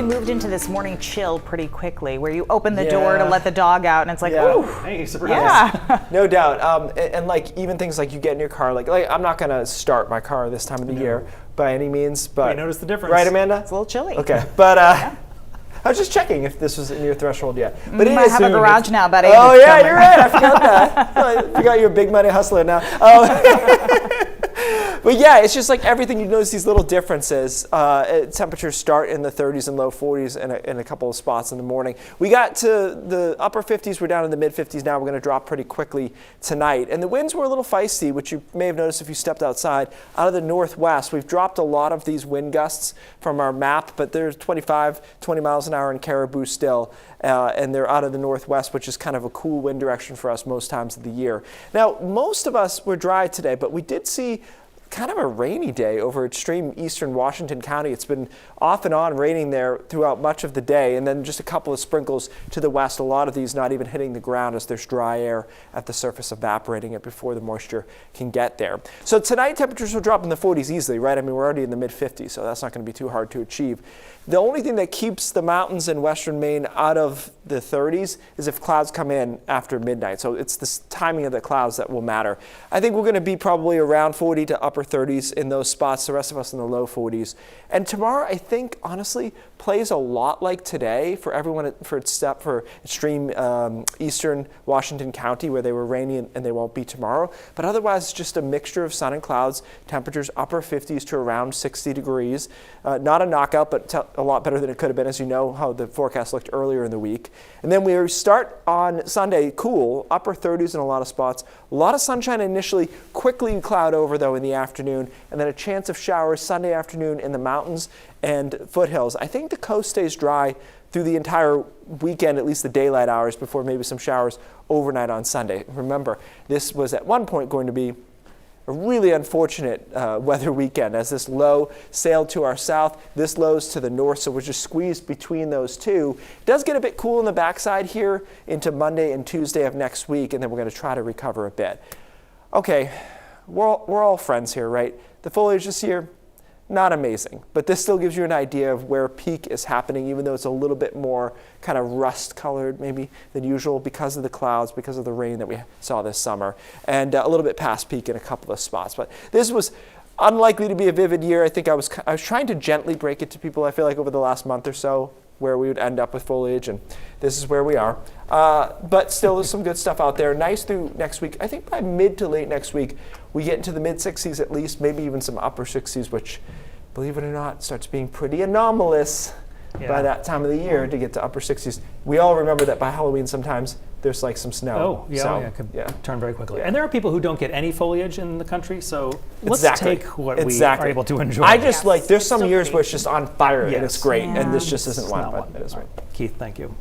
we moved into this morning chill pretty quickly, where you open the door to let the dog out, and it's like, ooh. Hey, surprise. Yeah. No doubt. And like even things like you get in your car, like I'm not going to start my car this time of the year by any means, but you notice the difference. Right, Amanda? It's a little chilly. Okay. But I was just checking if this was in your threshold yet. But I have a garage now, buddy. Oh yeah, you're right. I forgot that. I forgot you're a big money hustler now. But yeah, it's just like everything. You notice these little differences. Temperatures start in the 30s and low 40s in a couple of spots in the morning. We got to the upper 50s. We're down in the mid 50s now. We're going to drop pretty quickly tonight. And the winds were a little feisty, which you may have noticed if you stepped outside. Out of the northwest, we've dropped a lot of these wind gusts from our map, but there's 20 miles an hour in Caribou still. And they're out of the northwest, which is kind of a cool wind direction for us most times of the year. Now, most of us were dry today, but we did see kind of a rainy day over extreme eastern Washington County. It's been off and on raining there throughout much of the day, and then just a couple of sprinkles to the west, a lot of these not even hitting the ground as there's dry air at the surface evaporating it before the moisture can get there. So tonight temperatures will drop in the 40s easily, right? I mean, we're already in the mid 50s, so that's not going to be too hard to achieve. The only thing that keeps the mountains in western Maine out of the 30s is if clouds come in after midnight. So it's the timing of the clouds that will matter. I think we're going to be probably around 40 to upper 30s in those spots, the rest of us in the low 40s. And tomorrow, I think, honestly, plays a lot like today for everyone for extreme eastern Washington County, where they were rainy and they won't be tomorrow. But otherwise, it's just a mixture of sun and clouds, temperatures upper 50s to around 60 degrees. Not a knockout, but a lot better than it could have been, as you know how the forecast looked earlier in the week. And then we start on Sunday cool, upper 30s in a lot of spots. A lot of sunshine initially, quickly cloud over though in the afternoon, and then a chance of showers Sunday afternoon in the mountains and foothills. I think the coast stays dry through the entire weekend, at least the daylight hours, before maybe some showers overnight on Sunday. Remember, this was at one point going to be a really unfortunate weather weekend as this low sailed to our south, this low's to the north, so we're just squeezed between those two. It does get a bit cool on the backside here into Monday and Tuesday of next week, and then we're going to try to recover a bit. Okay, we're all friends here, right? The foliage this year, not amazing, but this still gives you an idea of where peak is happening, even though it's a little bit more kind of rust colored maybe than usual because of the clouds, because of the rain that we saw this summer, and a little bit past peak in a couple of spots. But this was unlikely to be a vivid year. I think I was trying to gently break it to people, I feel like, over the last month or so, where we would end up with foliage, and this is where we are. But still, there's some good stuff out there. Nice through next week. I think by mid to late next week, we get into the mid 60s at least, maybe even some upper 60s, which, believe it or not, starts being pretty anomalous by that time of the year to get to upper 60s. We all remember that by Halloween sometimes there's like some snow. Oh, yeah, it could turn very quickly. And there are people who don't get any foliage in the country, so let's take what we are able to enjoy. I just like, there's some years where it's just on fire and it's great, and this just isn't one. But it is right. Keith, thank you.